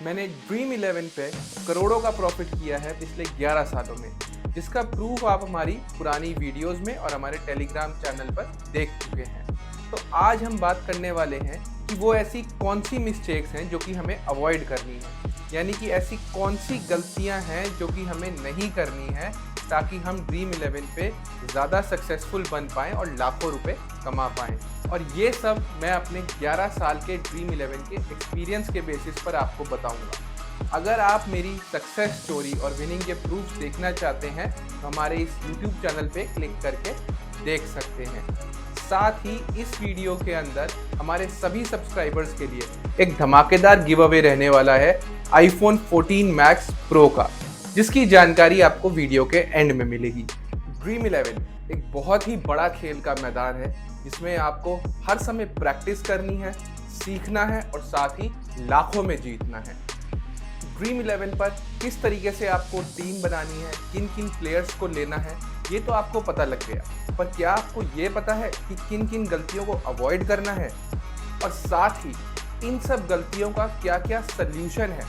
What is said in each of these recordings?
मैंने ड्रीम 11 पे करोड़ों का प्रॉफिट किया है पिछले 11 सालों में, जिसका प्रूफ आप हमारी पुरानी वीडियोस में और हमारे टेलीग्राम चैनल पर देख चुके हैं। तो आज हम बात करने वाले हैं कि वो ऐसी कौन सी मिस्टेक्स हैं जो कि हमें अवॉइड करनी है, यानी कि ऐसी कौन सी गलतियां हैं जो कि हमें नहीं करनी है ताकि हम ड्रीम 11 पे ज़्यादा सक्सेसफुल बन पाएँ और लाखों रुपए कमा पाएँ। और ये सब मैं अपने 11 साल के ड्रीम 11 के एक्सपीरियंस के बेसिस पर आपको बताऊंगा। अगर आप मेरी सक्सेस स्टोरी और विनिंग के प्रूफ्स देखना चाहते हैं तो हमारे इस यूट्यूब चैनल पे क्लिक करके देख सकते हैं। साथ ही इस वीडियो के अंदर हमारे सभी सब्सक्राइबर्स के लिए एक धमाकेदार गिव अवे रहने वाला है iPhone 14 Max Pro का, जिसकी जानकारी आपको वीडियो के एंड में मिलेगी। ड्रीम 11 एक बहुत ही बड़ा खेल का मैदान है जिसमें आपको हर समय प्रैक्टिस करनी है, सीखना है और साथ ही लाखों में जीतना है। ड्रीम 11 पर किस तरीके से आपको टीम बनानी है, किन किन प्लेयर्स को लेना है, ये तो आपको पता लग गया, पर क्या आपको ये पता है कि किन किन गलतियों को अवॉइड करना है और साथ ही इन सब गलतियों का क्या क्या सल्यूशन है,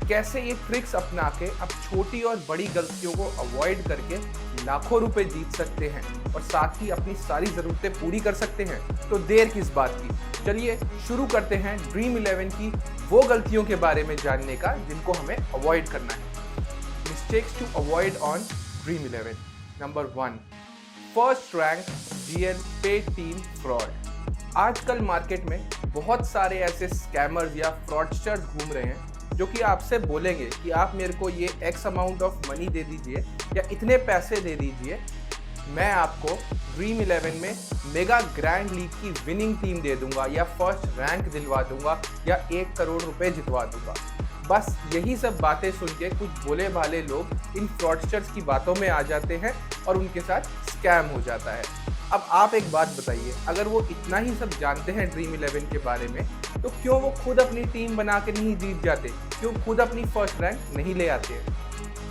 कैसे ये ट्रिक्स अपना के आप छोटी और बड़ी गलतियों को अवॉइड करके लाखों रुपए जीत सकते हैं और साथ ही अपनी सारी ज़रूरतें पूरी कर सकते हैं। तो देर किस बात की, चलिए शुरू करते हैं ड्रीम 11 की वो गलतियों के बारे में जानने का जिनको हमें अवॉइड करना है। Mistakes to avoid on dream 11। Number 1, first rank GL paid team fraud. आजकल मार्केट में बहुत सारे ऐसे स्कैमर्स या फ्रॉडस्टर्स घूम रहे हैं जो कि आपसे बोलेंगे कि आप मेरे को ये X अमाउंट ऑफ मनी दे दीजिए या इतने पैसे दे दीजिए, मैं आपको ड्रीम 11 में मेगा ग्रैंड लीग की विनिंग टीम दे दूंगा या फर्स्ट रैंक दिलवा दूंगा या 1 करोड़ रुपए जितवा दूंगा। बस यही सब बातें सुन के कुछ भोले भाले लोग इन फ्रॉडस्टर्स की बातों में आ जाते हैं और उनके साथ स्कैम हो जाता है। अब आप एक बात बताइए, अगर वो इतना ही सब जानते हैं ड्रीम 11 के बारे में तो क्यों वो खुद अपनी टीम बना के नहीं जीत जाते, क्यों खुद अपनी फर्स्ट रैंक नहीं ले आते हैं।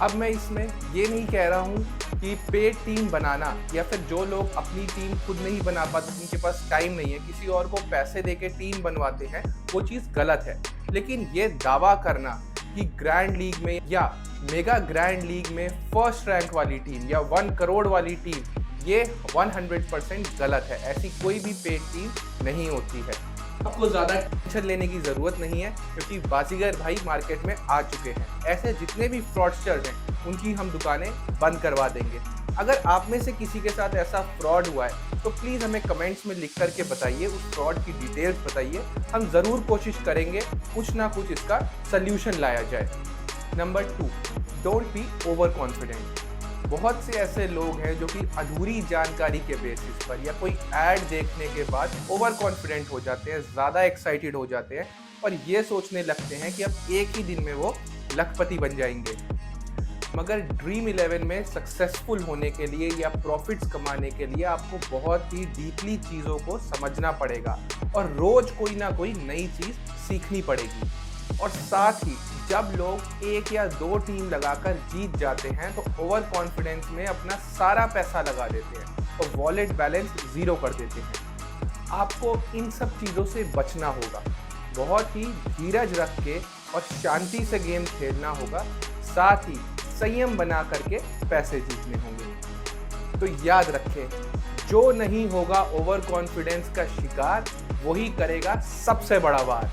अब मैं इसमें ये नहीं कह रहा हूँ कि पेड टीम बनाना या फिर जो लोग अपनी टीम खुद नहीं बना पाते, जिनके पास टाइम नहीं है, किसी और को पैसे देके टीम बनवाते हैं, वो चीज़ गलत है। लेकिन ये दावा करना कि ग्रैंड लीग में या मेगा ग्रैंड लीग में फर्स्ट रैंक वाली टीम या 1 करोड़ वाली टीम, ये 100% गलत है। ऐसी कोई भी पेड टीम नहीं होती है। आपको ज़्यादा टेंशन लेने की ज़रूरत नहीं है क्योंकि बाजीगर भाई मार्केट में आ चुके हैं। ऐसे जितने भी फ्रॉडस्टर्स हैं उनकी हम दुकानें बंद करवा देंगे। अगर आप में से किसी के साथ ऐसा फ्रॉड हुआ है तो प्लीज़ हमें कमेंट्स में लिख करके बताइए, उस फ्रॉड की डिटेल्स बताइए। हम ज़रूर कोशिश करेंगे कुछ ना कुछ इसका सल्यूशन लाया जाए। Number 2, don't be over confident. बहुत से ऐसे लोग हैं जो कि अधूरी जानकारी के बेसिस पर या कोई ऐड देखने के बाद ओवर कॉन्फिडेंट हो जाते हैं, ज़्यादा एक्साइटेड हो जाते हैं और ये सोचने लगते हैं कि अब एक ही दिन में वो लखपति बन जाएंगे। मगर ड्रीम 11 में सक्सेसफुल होने के लिए या प्रॉफिट्स कमाने के लिए आपको बहुत ही डीपली चीज़ों को समझना पड़ेगा और रोज़ कोई ना कोई नई चीज़ सीखनी पड़ेगी। और साथ ही जब लोग 1 या 2 टीम लगाकर जीत जाते हैं तो ओवर कॉन्फिडेंस में अपना सारा पैसा लगा देते हैं और वॉलेट बैलेंस ज़ीरो कर देते हैं। आपको इन सब चीज़ों से बचना होगा, बहुत ही धीरज रख के और शांति से गेम खेलना होगा, साथ ही संयम बना करके पैसे जीतने होंगे। तो याद रखें, जो नहीं होगा ओवर कॉन्फिडेंस का शिकार, वही करेगा सबसे बड़ा वार।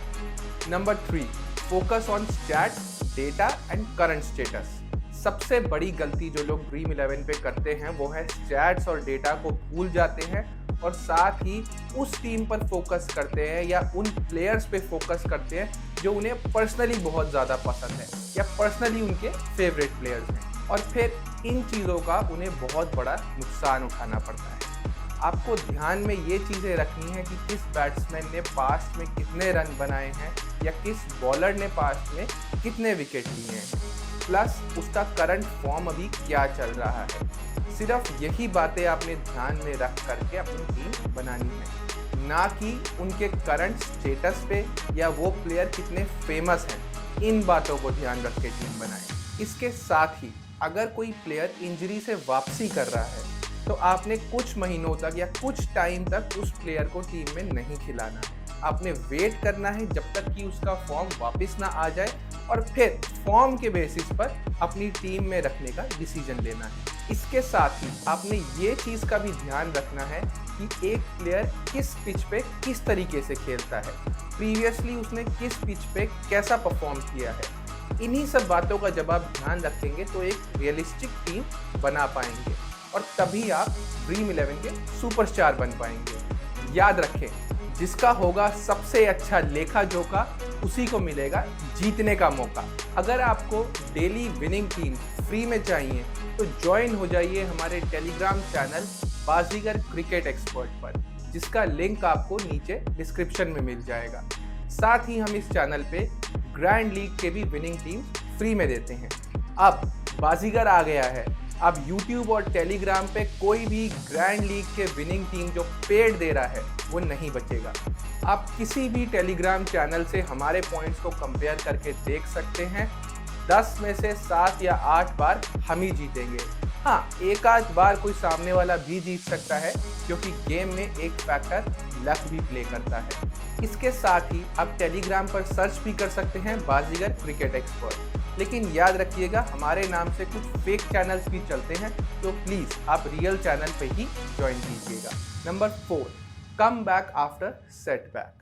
Number 3, focus on stats, data and current status. सबसे बड़ी गलती जो लोग ड्रीम 11 पे करते हैं वो है स्टैट्स और डेटा को भूल जाते हैं और साथ ही उस टीम पर फोकस करते हैं या उन प्लेयर्स पे फोकस करते हैं जो उन्हें पर्सनली बहुत ज़्यादा पसंद है या पर्सनली उनके फेवरेट प्लेयर्स हैं, और फिर इन चीज़ों का उन्हें बहुत बड़ा नुकसान उठाना पड़ता है। आपको ध्यान में ये चीज़ें रखनी है कि किस बैट्समैन ने पास्ट में कितने रन बनाए हैं या किस बॉलर ने पास्ट में कितने विकेट लिए हैं, प्लस उसका करंट फॉर्म अभी क्या चल रहा है। सिर्फ यही बातें आपने ध्यान में रख करके अपनी टीम बनानी है, ना कि उनके करंट स्टेटस पे या वो प्लेयर कितने फेमस हैं। इन बातों को ध्यान रख के टीम बनाएं। इसके साथ ही अगर कोई प्लेयर इंजरी से वापसी कर रहा है तो आपने कुछ महीनों तक या कुछ टाइम तक उस प्लेयर को टीम में नहीं खिलाना है। आपने वेट करना है जब तक कि उसका फॉर्म वापस ना आ जाए और फिर फॉर्म के बेसिस पर अपनी टीम में रखने का डिसीजन लेना है। इसके साथ ही आपने ये चीज़ का भी ध्यान रखना है कि एक प्लेयर किस पिच पे किस तरीके से खेलता है, प्रीवियसली उसने किस पिच पे कैसा परफॉर्म किया है। इन्हीं सब बातों का जब आप ध्यान रखेंगे तो एक रियलिस्टिक टीम बना पाएंगे और तभी आप ड्रीम 11 के सुपरस्टार बन पाएंगे। याद रखें, जिसका होगा सबसे अच्छा लेखा जोखा उसी को मिलेगा जीतने का मौका। अगर आपको डेली विनिंग टीम फ्री में चाहिए तो ज्वाइन हो जाइए हमारे टेलीग्राम चैनल बाजीगर क्रिकेट एक्सपर्ट पर, जिसका लिंक आपको नीचे डिस्क्रिप्शन में मिल जाएगा। साथ ही हम इस चैनल पे ग्रैंड लीग के भी विनिंग टीम फ्री में देते हैं। अब बाजीगर आ गया है, अब YouTube और टेलीग्राम पे कोई भी ग्रैंड लीग के विनिंग टीम जो पेड दे रहा है वो नहीं बचेगा। आप किसी भी टेलीग्राम चैनल से हमारे पॉइंट्स को कंपेयर करके देख सकते हैं। 10 में से 7 या 8 बार हम ही जीतेंगे। हाँ, एक आध बार कोई सामने वाला भी जीत सकता है, क्योंकि गेम में एक फैक्टर लक भी प्ले करता है। इसके साथ ही आप टेलीग्राम पर सर्च भी कर सकते हैं बाजीगर क्रिकेट एक्सपर्ट। लेकिन याद रखिएगा, हमारे नाम से कुछ फेक चैनल्स भी चलते हैं, तो प्लीज़ आप रियल चैनल पे ही ज्वाइन कीजिएगा। Number 4, come back after setback.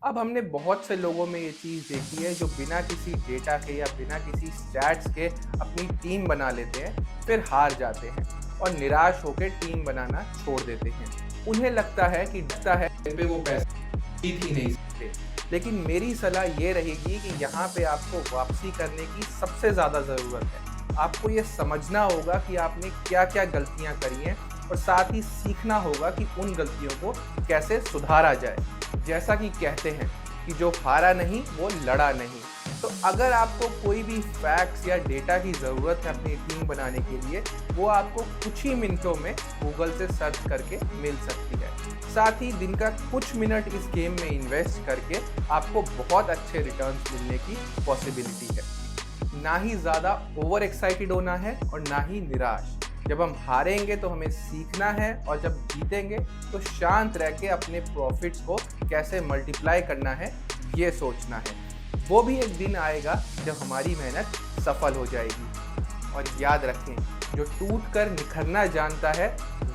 अब हमने बहुत से लोगों में ये चीज़ देखी है जो बिना किसी डेटा के या बिना किसी स्टैट्स के अपनी टीम बना लेते हैं, फिर हार जाते हैं और निराश होकर टीम बनाना छोड़ देते हैं। उन्हें लगता है कि पे वो पैसे जीत ही नहीं सकते। लेकिन मेरी सलाह ये रहेगी कि यहाँ पे आपको वापसी करने की सबसे ज़्यादा ज़रूरत है। आपको ये समझना होगा कि आपने क्या क्या गलतियाँ करी हैं और साथ ही सीखना होगा कि उन गलतियों को कैसे सुधारा जाए। जैसा कि कहते हैं कि जो हारा नहीं वो लड़ा नहीं। तो अगर आपको कोई भी फैक्ट्स या डेटा की ज़रूरत है अपनी टीम बनाने के लिए, वो आपको कुछ ही मिनटों में गूगल से सर्च करके मिल सकती है। साथ ही दिन का कुछ मिनट इस गेम में इन्वेस्ट करके आपको बहुत अच्छे रिटर्न्स मिलने की पॉसिबिलिटी है। ना ही ज़्यादा ओवर एक्साइटेड होना है और ना ही निराश। जब हम हारेंगे तो हमें सीखना है और जब जीतेंगे तो शांत रह के अपने प्रॉफिट्स को कैसे मल्टीप्लाई करना है ये सोचना है। वो भी एक दिन आएगा जब हमारी मेहनत सफल हो जाएगी। और याद रखें, जो टूट कर निखरना जानता है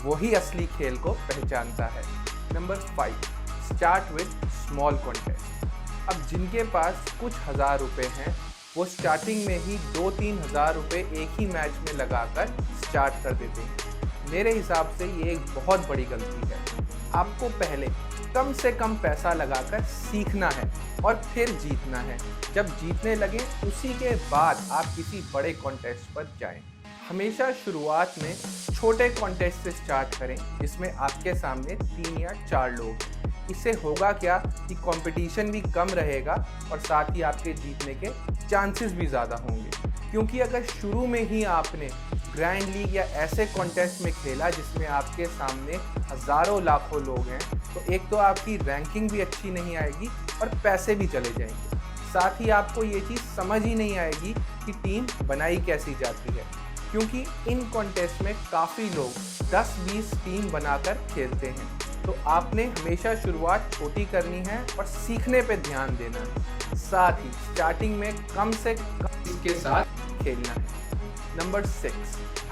वही असली खेल को पहचानता है। Number 5, start with small contest. अब जिनके पास कुछ हज़ार रुपये हैं वो स्टार्टिंग में ही 2-3 हज़ार रुपये एक ही मैच में लगाकर स्टार्ट कर देते हैं। मेरे हिसाब से ये एक बहुत बड़ी गलती है। आपको पहले कम से कम पैसा लगाकर सीखना है और फिर जीतना है। जब जीतने लगे उसी के बाद आप किसी बड़े कॉन्टेस्ट पर जाएं। हमेशा शुरुआत में छोटे कॉन्टेस्ट से स्टार्ट करें जिसमें आपके सामने 3 या 4 लोग हैं। इससे होगा क्या कि कंपटीशन भी कम रहेगा और साथ ही आपके जीतने के चांसेस भी ज़्यादा होंगे। क्योंकि अगर शुरू में ही आपने ग्रैंड लीग या ऐसे कॉन्टेस्ट में खेला जिसमें आपके सामने हज़ारों लाखों लोग हैं, तो एक तो आपकी रैंकिंग भी अच्छी नहीं आएगी और पैसे भी चले जाएंगे। साथ ही आपको ये चीज़ समझ ही नहीं आएगी कि टीम बनाई कैसी जाती है, क्योंकि इन कॉन्टेस्ट में काफ़ी लोग 10-20 टीम बनाकर खेलते हैं। तो आपने हमेशा शुरुआत छोटी करनी है और सीखने पे ध्यान देना है। साथ ही स्टार्टिंग में कम से कम इसके साथ खेलना है। Number 6,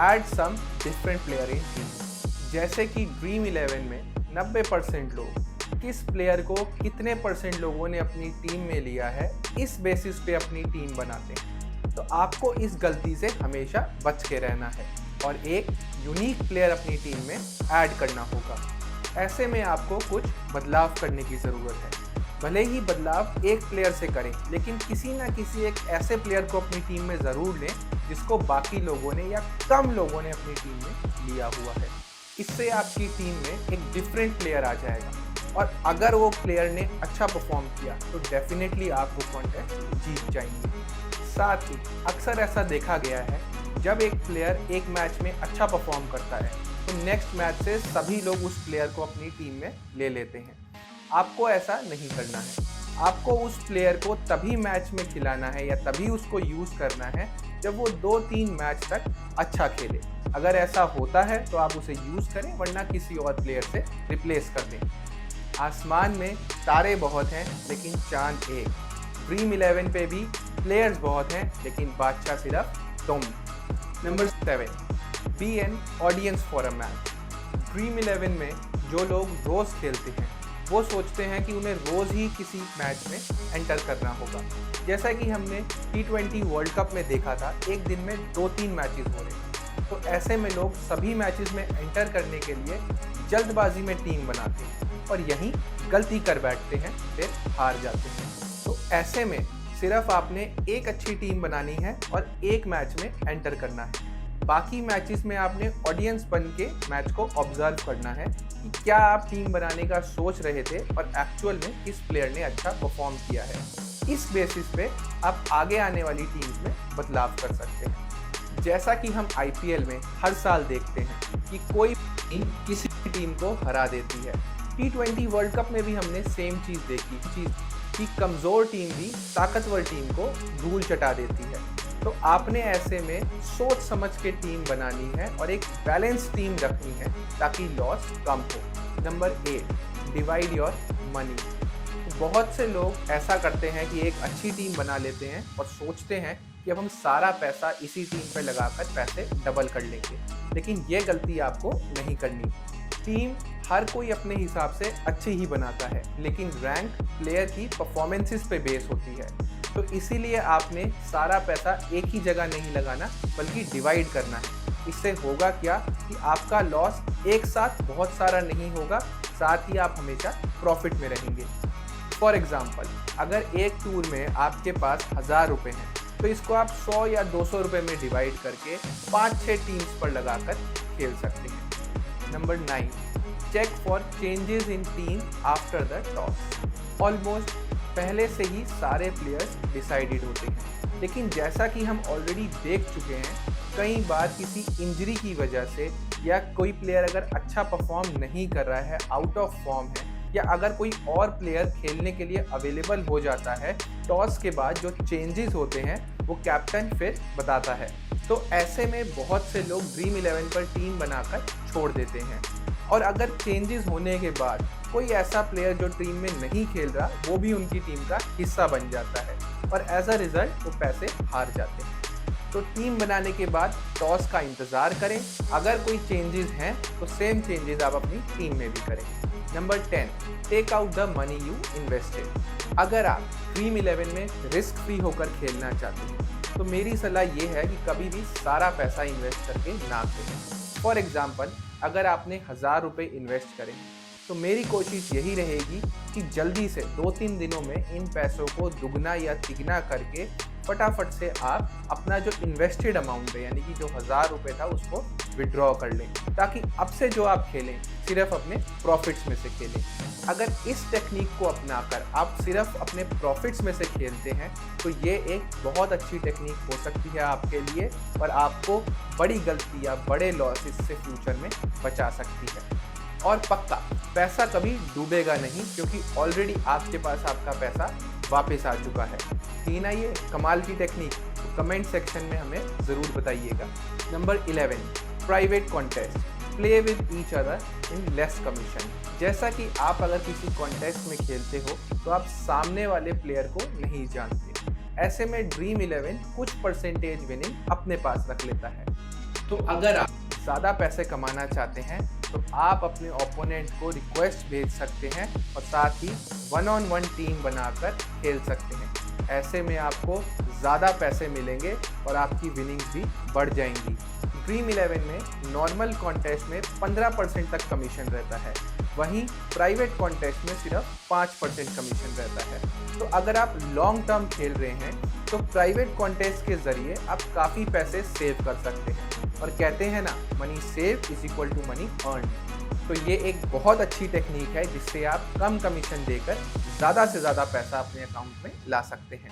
add some different player in team. जैसे कि ड्रीम 11 में 90% लोग किस प्लेयर को कितने % लोगों ने अपनी टीम में लिया है, इस बेसिस पे अपनी टीम बनाते हैं। तो आपको इस गलती से हमेशा बच के रहना है और एक यूनिक प्लेयर अपनी टीम में ऐड करना होगा। ऐसे में आपको कुछ बदलाव करने की ज़रूरत है। भले ही बदलाव एक प्लेयर से करें, लेकिन किसी ना किसी एक ऐसे प्लेयर को अपनी टीम में ज़रूर लें जिसको बाकी लोगों ने या कम लोगों ने अपनी टीम में लिया हुआ है। इससे आपकी टीम में एक डिफरेंट प्लेयर आ जाएगा और अगर वो प्लेयर ने अच्छा परफॉर्म किया तो डेफिनेटली आप वो कॉन्टेस्ट जीत जाएंगे। साथ ही अक्सर ऐसा देखा गया है, जब एक प्लेयर एक मैच में अच्छा परफॉर्म करता है तो नेक्स्ट मैच से सभी लोग उस प्लेयर को अपनी टीम में ले लेते हैं। आपको ऐसा नहीं करना है। आपको उस प्लेयर को तभी मैच में खिलाना है या तभी उसको यूज़ करना है जब वो 2-3 मैच तक अच्छा खेले। अगर ऐसा होता है तो आप उसे यूज़ करें, वरना किसी और प्लेयर से रिप्लेस कर दें। आसमान में तारे बहुत हैं लेकिन चांद एक। ड्रीम 11 पे भी प्लेयर्स बहुत हैं लेकिन बादशाह सिर्फ तुम। Number 7, be an audience for a match. Dream 11 में जो लोग रोज़ खेलते हैं वो सोचते हैं कि उन्हें रोज़ ही किसी मैच में एंटर करना होगा। जैसा कि हमने T20 वर्ल्ड कप में देखा था, एक दिन में 2-3 मैचेस हो रहे हैं। तो ऐसे में लोग सभी मैचेस में एंटर करने के लिए जल्दबाजी में टीम बनाते हैं और यहीं गलती कर बैठते हैं, फिर हार जाते हैं। तो ऐसे में सिर्फ आपने एक अच्छी टीम बनानी है और एक मैच में एंटर करना है। बाकी मैचेस में आपने ऑडियंस बन के मैच को ऑब्जर्व करना है कि क्या आप टीम बनाने का सोच रहे थे और एक्चुअल में किस प्लेयर ने अच्छा परफॉर्म किया है। इस बेसिस पे आप आगे आने वाली टीम्स में बदलाव कर सकते हैं। जैसा कि हम IPL में हर साल देखते हैं कि कोई टीम किसी टीम को हरा देती है। T20 वर्ल्ड कप में भी हमने सेम चीज़ देखी कि कमज़ोर टीम भी ताकतवर टीम को धूल चटा देती है। तो आपने ऐसे में सोच समझ के टीम बनानी है और एक बैलेंस टीम रखनी है ताकि लॉस कम हो। Number 8, divide your money. बहुत से लोग ऐसा करते हैं कि एक अच्छी टीम बना लेते हैं और सोचते हैं कि अब हम सारा पैसा इसी टीम पर लगाकर पैसे डबल कर लेंगे, लेकिन ये गलती आपको नहीं करनी। टीम हर कोई अपने हिसाब से अच्छी ही बनाता है, लेकिन रैंक प्लेयर की परफॉर्मेंसेस पे बेस होती है। तो इसीलिए आपने सारा पैसा एक ही जगह नहीं लगाना बल्कि डिवाइड करना है। इससे होगा क्या कि आपका लॉस एक साथ बहुत सारा नहीं होगा, साथ ही आप हमेशा प्रॉफिट में रहेंगे। फॉर एग्जाम्पल, अगर एक टूर में आपके पास 1000 रुपये हैं तो इसको आप 100 या 200 रुपये में डिवाइड करके 5-6 टीम्स पर लगाकर खेल सकते हैं। Number 9, check for changes in team after the toss. Almost पहले से ही सारे प्लेयर्स डिसाइडेड होते हैं, लेकिन जैसा कि हम ऑलरेडी देख चुके हैं, कई बार किसी इंजरी की वजह से या कोई प्लेयर अगर अच्छा परफॉर्म नहीं कर रहा है, आउट ऑफ फॉर्म है, या अगर कोई और प्लेयर खेलने के लिए अवेलेबल हो जाता है, टॉस के बाद जो चेंजेस होते हैं वो कैप्टन फिर बताता है। तो ऐसे में बहुत से लोग ड्रीम 11 पर टीम बनाकर छोड़ देते हैं और अगर चेंजेस होने के बाद कोई ऐसा प्लेयर जो टीम में नहीं खेल रहा वो भी उनकी टीम का हिस्सा बन जाता है और एज अ रिजल्ट वो पैसे हार जाते हैं। तो टीम बनाने के बाद टॉस का इंतज़ार करें, अगर कोई चेंजेस हैं तो सेम चेंजेस आप अपनी टीम में भी करें। Number 10, take out the money you invested. अगर आप ड्रीम 11 में रिस्क फ्री होकर खेलना चाहते हैं तो मेरी सलाह ये है कि कभी भी सारा पैसा इन्वेस्ट करके ना खेलें। फॉर एग्जाम्पल, अगर आपने 1000 रुपये इन्वेस्ट करें तो मेरी कोशिश यही रहेगी कि जल्दी से 2-3 दिनों में इन पैसों को दुगना या तिगना करके फटाफट से आप अपना जो इन्वेस्टेड अमाउंट है, यानी कि जो 1000 रुपये था, उसको विड्रॉ कर लें, ताकि अब से जो आप खेलें सिर्फ अपने प्रॉफिट्स में से खेलें। अगर इस टेक्निक को अपनाकर आप सिर्फ अपने प्रॉफिट्स में से खेलते हैं तो ये एक बहुत अच्छी टेक्निक हो सकती है आपके लिए और आपको बड़ी गलती या बड़े लॉसेस से फ्यूचर में बचा सकती है। और पक्का पैसा कभी डूबेगा नहीं, क्योंकि ऑलरेडी आपके पास आपका पैसा वापस आ चुका है। थी ना ये कमाल की टेक्निक? तो कमेंट सेक्शन में हमें ज़रूर बताइएगा। Number 11, private contest. Play with each other in less commission. जैसा कि आप अगर किसी कॉन्टेस्ट में खेलते हो तो आप सामने वाले प्लेयर को नहीं जानते, ऐसे में ड्रीम 11 कुछ परसेंटेज विनिंग अपने पास रख लेता है। तो अगर आप ज़्यादा पैसे कमाना चाहते हैं तो आप अपने ओपोनेंट को रिक्वेस्ट भेज सकते हैं और साथ ही 1-on-1 टीम बनाकर खेल सकते हैं। ऐसे में आपको ज़्यादा पैसे मिलेंगे और आपकी विनिंग्स भी बढ़ जाएंगी। ड्रीम 11 में नॉर्मल कॉन्टेस्ट में 15% तक कमीशन रहता है, वहीं प्राइवेट कॉन्टेस्ट में सिर्फ 5% कमीशन रहता है। तो अगर आप लॉन्ग टर्म खेल रहे हैं तो प्राइवेट कॉन्टेस्ट के ज़रिए आप काफ़ी पैसे सेव कर सकते हैं। और कहते हैं ना, money save is equal to money earn. तो ये एक बहुत अच्छी टेक्निक है जिससे आप कम कमीशन देकर ज़्यादा से ज़्यादा पैसा अपने अकाउंट में ला सकते हैं।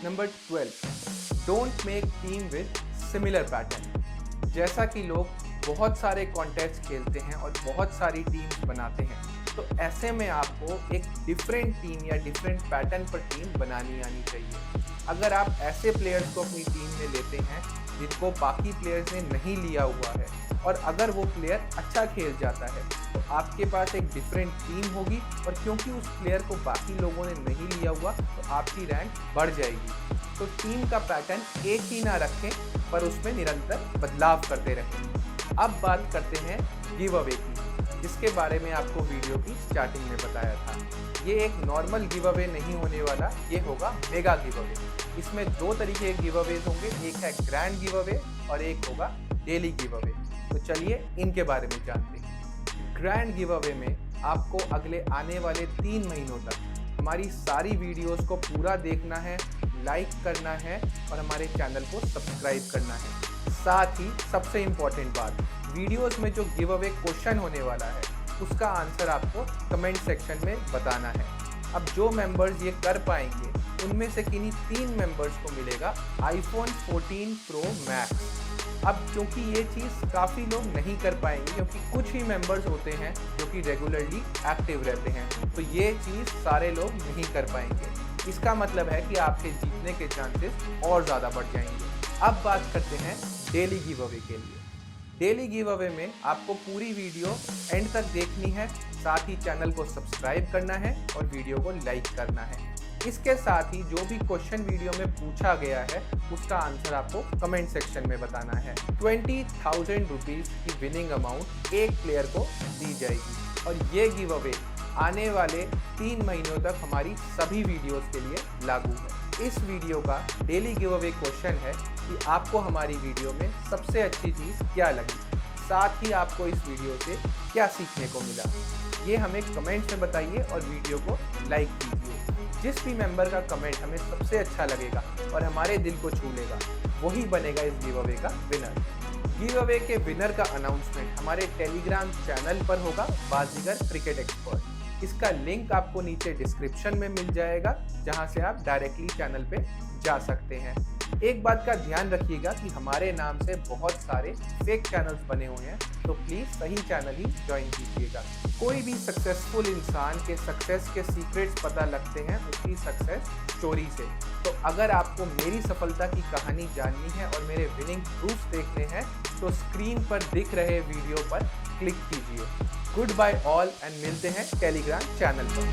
Number 12, don't make team with similar pattern. जैसा कि लोग बहुत सारे कॉन्टेस्ट खेलते हैं और बहुत सारी टीम्स बनाते हैं, तो ऐसे में आपको एक डिफरेंट टीम या डिफरेंट पैटर्न पर टीम बनानी आनी चाहिए। अगर आप ऐसे प्लेयर्स को अपनी टीम में लेते हैं जिनको बाकी प्लेयर्स ने नहीं लिया हुआ है, और अगर वो प्लेयर अच्छा खेल जाता है तो आपके पास एक डिफरेंट टीम होगी, और क्योंकि उस प्लेयर को बाकी लोगों ने नहीं लिया हुआ तो आपकी रैंक बढ़ जाएगी। तो टीम का पैटर्न एक ही ना रखें, पर उसमें निरंतर बदलाव करते रहें। अब बात करते हैं गिव अवे की, जिसके बारे में आपको वीडियो की स्टार्टिंग में बताया था। ये एक नॉर्मल गिव अवे नहीं होने वाला, ये होगा मेगा गिव अवे। इसमें दो तरीके के गिव अवेज होंगे, एक है ग्रैंड गिव अवे और एक होगा डेली गिव अवे। तो चलिए इनके बारे में जानते हैं। ग्रैंड गिव अवे में आपको अगले आने वाले 3 महीनों तक हमारी सारी वीडियोस को पूरा देखना है, लाइक करना है और हमारे चैनल को सब्सक्राइब करना है। साथ ही सबसे इम्पोर्टेंट बात, वीडियोस में जो गिव अवे क्वेश्चन होने वाला है उसका आंसर आपको कमेंट सेक्शन में बताना है। अब जो मेंबर्स ये कर पाएंगे उनमें से किन्हीं 3 मेंबर्स को मिलेगा iPhone 14 Pro Max। अब क्योंकि ये चीज़ काफ़ी लोग नहीं कर पाएंगे, क्योंकि कुछ ही मेंबर्स होते हैं जो कि रेगुलरली एक्टिव रहते हैं, तो ये चीज़ सारे लोग नहीं कर पाएंगे। इसका मतलब है कि आपके जीतने के चांसेस और ज़्यादा बढ़ जाएंगे। अब बात करते हैं डेली गिव अवे के लिए। डेली गिव अवे में आपको पूरी वीडियो एंड तक देखनी है, साथ ही चैनल को सब्सक्राइब करना है और वीडियो को लाइक करना है। इसके साथ ही जो भी क्वेश्चन वीडियो में पूछा गया है उसका आंसर आपको कमेंट सेक्शन में बताना है। 20,000 रुपीज़ की विनिंग अमाउंट एक प्लेयर को दी जाएगी, और ये गिव अवे आने वाले 3 महीनों तक हमारी सभी वीडियोस के लिए लागू है। इस वीडियो का डेली गिव अवे क्वेश्चन है कि आपको हमारी वीडियो में सबसे अच्छी चीज़ क्या लगी, साथ ही आपको इस वीडियो से क्या सीखने को मिला। ये हमें कमेंट्स में बताइए और वीडियो को लाइक कीजिए। जिस भी मेंबर का कमेंट हमें सबसे अच्छा लगेगा और हमारे दिल को छू लेगा, वही बनेगा इस गिव अवे का विनर। गिव अवे के विनर का अनाउंसमेंट हमारे टेलीग्राम चैनल पर होगा, बाजीगर क्रिकेट एक्सपर्ट। इसका लिंक आपको नीचे डिस्क्रिप्शन में मिल जाएगा, जहां से आप डायरेक्टली चैनल पे जा सकते हैं। एक बात का ध्यान रखिएगा कि हमारे नाम से बहुत सारे फेक चैनल्स बने हुए हैं, तो प्लीज़ सही चैनल ही ज्वाइन कीजिएगा। कोई भी सक्सेसफुल इंसान के सक्सेस के सीक्रेट्स पता लगते हैं उसकी सक्सेस स्टोरी से। तो अगर आपको मेरी सफलता की कहानी जाननी है और मेरे विनिंग प्रूफ्स देखने हैं तो स्क्रीन पर दिख रहे वीडियो पर क्लिक कीजिए। गुड बाय ऑल एंड मिलते हैं टेलीग्राम चैनल पर।